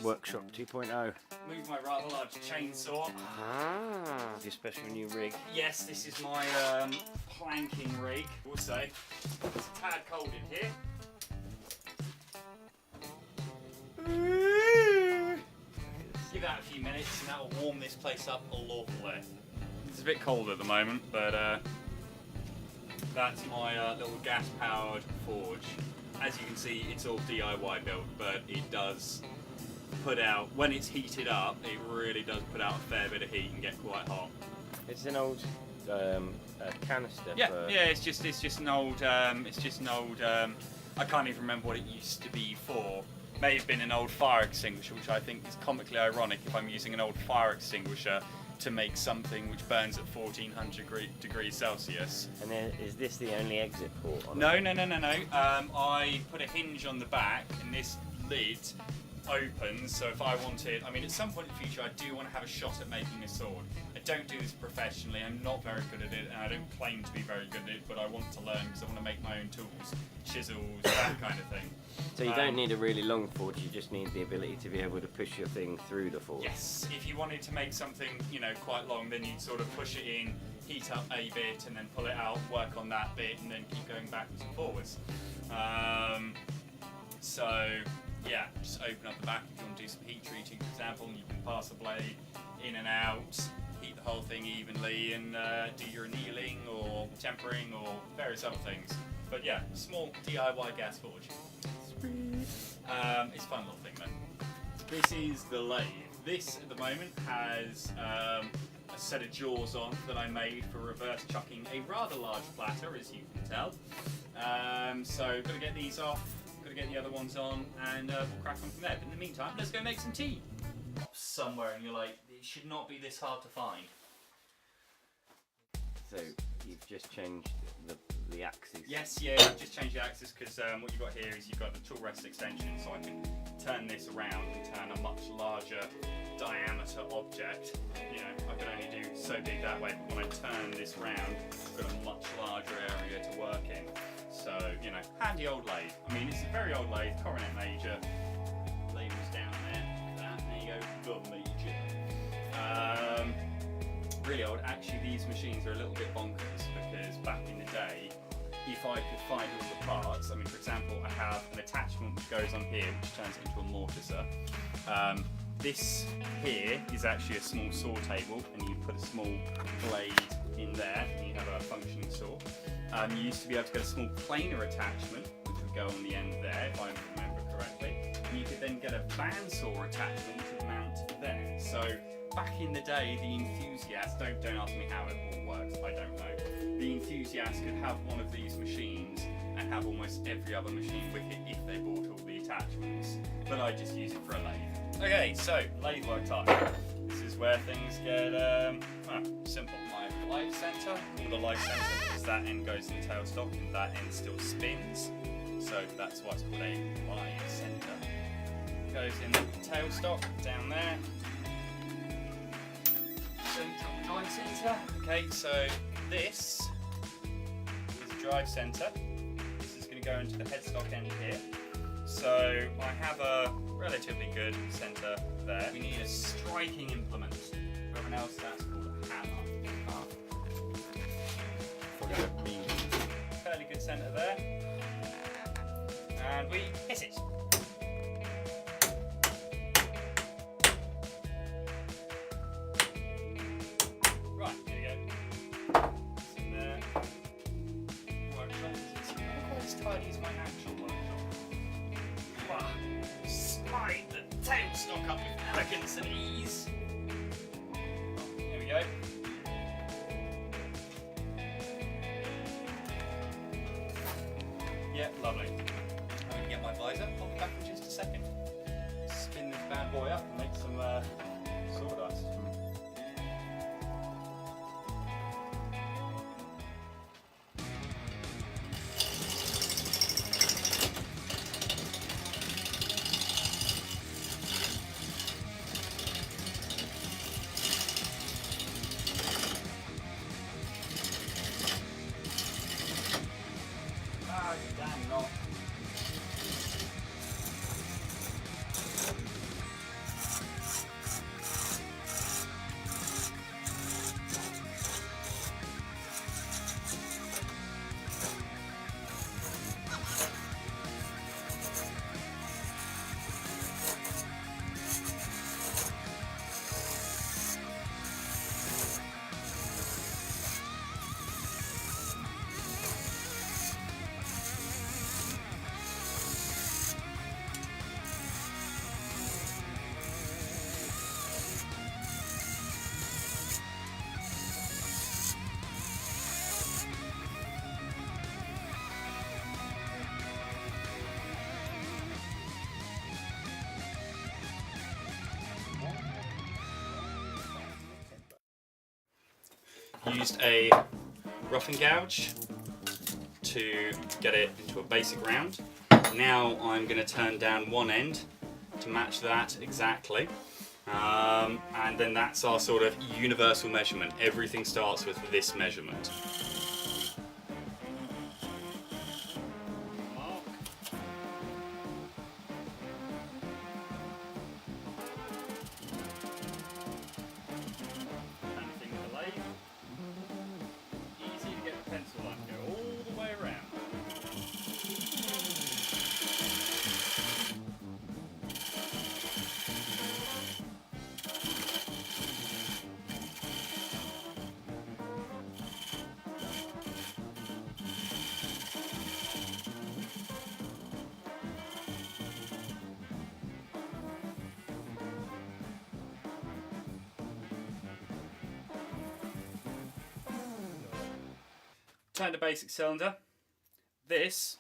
Workshop 2.0. Move my rather large chainsaw. Your special new rig. Yes, this is my planking rig. Also, it's a tad cold in here. Give that a few minutes and that will warm this place up a lot less. It's a bit cold at the moment, but that's my little gas-powered forge. As you can see, it's all DIY built, but it does put out, when it's heated up, it really does put out a fair bit of heat and get quite hot. It's an old canister. Yeah, it's just an old, I can't even remember what it used to be for. May have been an old fire extinguisher, which I think is comically ironic if I'm using an old fire extinguisher to make something which burns at 1400 degrees Celsius. And then, is this the only exit port on No. it? No. I put a hinge on the back and this lid opens, so if I wanted, I mean at some point in the future I do want to have a shot at making a sword. I don't do this professionally, I'm not very good at it, and I don't claim to be very good at it, but I want to learn because I want to make my own tools, chisels, that kind of thing. So you don't need a really long forge, you just need the ability to be able to push your thing through the forge. Yes, if you wanted to make something, you know, quite long, then you'd sort of push it in, heat up a bit, and then pull it out, work on that bit, and then keep going backwards and forwards. So yeah, just open up the back if you want to do some heat treating, for example, and you can pass the blade in and out, heat the whole thing evenly, and do your annealing or tempering or various other things. But yeah, small DIY gas forge. It's a fun little thing though. This is the lathe. This at the moment has a set of jaws on that I made for reverse chucking a rather large platter, as you can tell. So got to get these off, got to get the other ones on, and we'll crack on from there. But in the meantime, let's go make some tea. Somewhere, and you're like, it should not be this hard to find. So you've just changed the axis. Yes, yeah, I've just changed the axis because what you've got here is you've got the tool rest extension, so I can turn this around and turn a much larger diameter object. You know, I can only do so big that way, but when I turn this round, I've got a much larger area to work in. So, you know, handy old lathe. I mean, it's a very old lathe, Coronet Major. Labels down there. There you go, God Major. Really old. Actually, these machines are a little bit bonkers because back in the day, if I could find all the parts, I mean, for example, I have an attachment which goes on here, which turns it into a mortiser. This here is actually a small saw table, and you put a small blade in there, and you have a functioning saw. You used to be able to get a small planer attachment, which would go on the end there, if I remember correctly. And you could then get a bandsaw attachment which would mount there. So back in the day, the enthusiast, don't ask me how it all works, I don't know. The enthusiast could have one of these machines and have almost every other machine with it if they bought all the attachments. But I just use it for a lathe. Okay, so lathe work time. This is where things get simple. My live center, all the live center, because that end goes in the tailstock and that end still spins. So that's why it's called a live center. Goes in the tailstock down there. Drive center. Okay, so this is a drive center. This is going to go into the headstock end here. So I have a relatively good center there. We need a striking implement. For everyone else, that's called a hammer. Fairly good center there. And we hit it. Right, here you go. It's in there. Workshop. It's not quite as tidy as my actual workshop. Wow. Slide the tailstock up with elegance and ease. There we go. Yeah, lovely. I'm going to get my visor. I'll be back in just a second. Spin this bad boy up and make some sawdust. Ah, you damn not. used a rough and gouge to get it into a basic round. Now I'm going to turn down one end to match that exactly. And then that's our sort of universal measurement. Everything starts with this measurement. Easy to get the pencil line to go all the way around. Turn the basic cylinder. This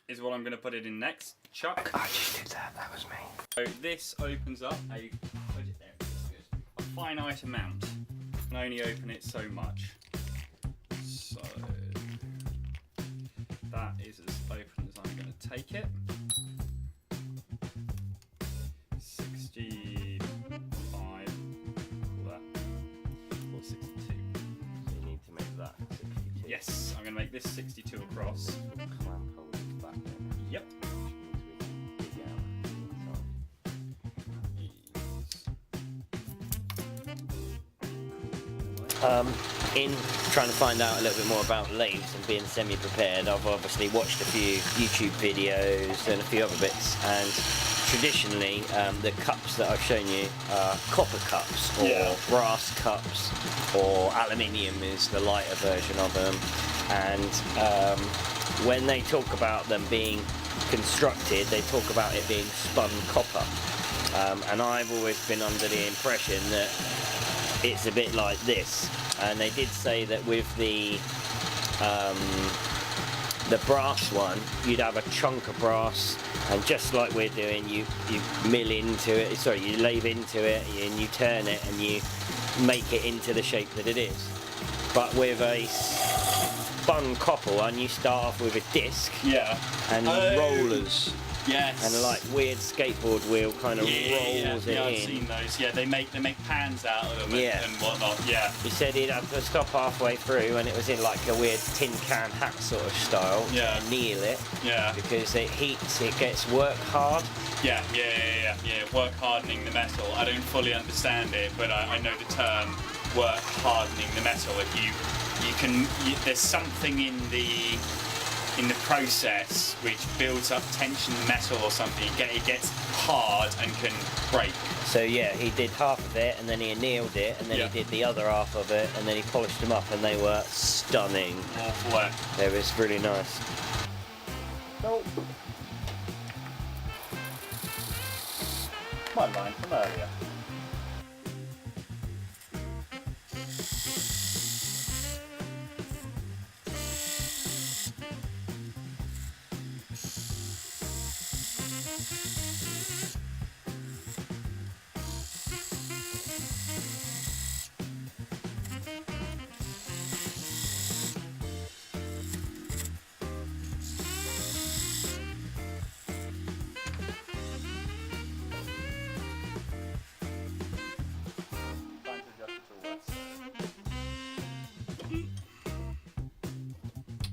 is what I'm going to put it in next. Chuck. I just did that. That was me. So this opens up a, put it there, it's good, a finite amount. You can only open it so much. So that is as open as I'm going to take it. 65. Call that. Or 62. You need to make that 62. Yes, I'm going to make this 62 across. Clamp hold back then. Yep. In trying to find out a little bit more about lathes and being semi-prepared, I've obviously watched a few YouTube videos and a few other bits, and traditionally the cups that I've shown you are copper cups or brass cups, or aluminium is the lighter version of them, and when they talk about them being constructed, they talk about it being spun copper, and I've always been under the impression that it's a bit like this, and they did say that with the brass one, you'd have a chunk of brass, and just like we're doing, you mill into it, sorry, you lathe into it, and you turn it, and you make it into the shape that it is. But with a spun copper one, you start off with a disc, and rollers. Yes. And a like weird skateboard wheel kind of rolls it in. I've seen those. Yeah, they make pans out of them and whatnot. Yeah. He said he'd have to stop halfway through, and it was in like a weird tin can hack sort of style. Yeah. And kneel it. Yeah. Because it heats, it gets work hard. Yeah. Work hardening the metal. I don't fully understand it, but I know the term work hardening the metal. If there's something in the process which builds up tension in the metal or something, it gets hard and can break. So yeah, he did half of it, and then he annealed it, and then he did the other half of it, and then he polished them up, and they were stunning. Awful. It was really nice. Oh. My line from earlier.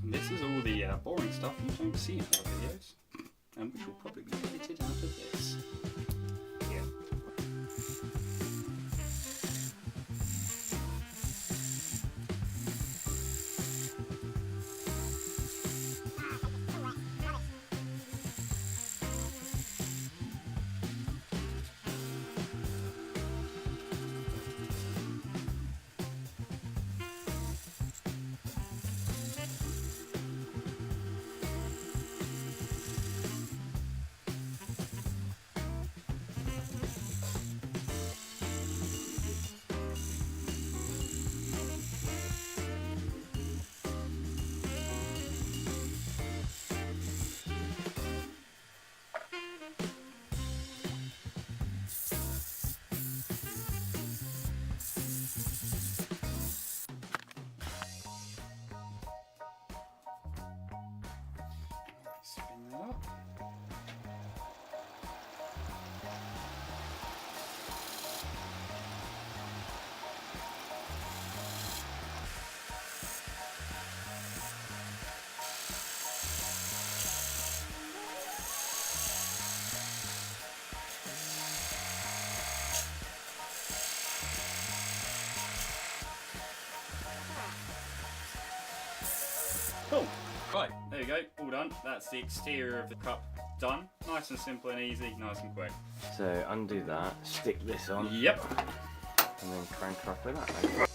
This is all the boring stuff you don't see in other videos, and which will probably be edited out of this. Cool. Right, there you go, all done. That's the exterior of the cup done. Nice and simple and easy, nice and quick. So undo that, stick this on, Yep. and then crank up with that.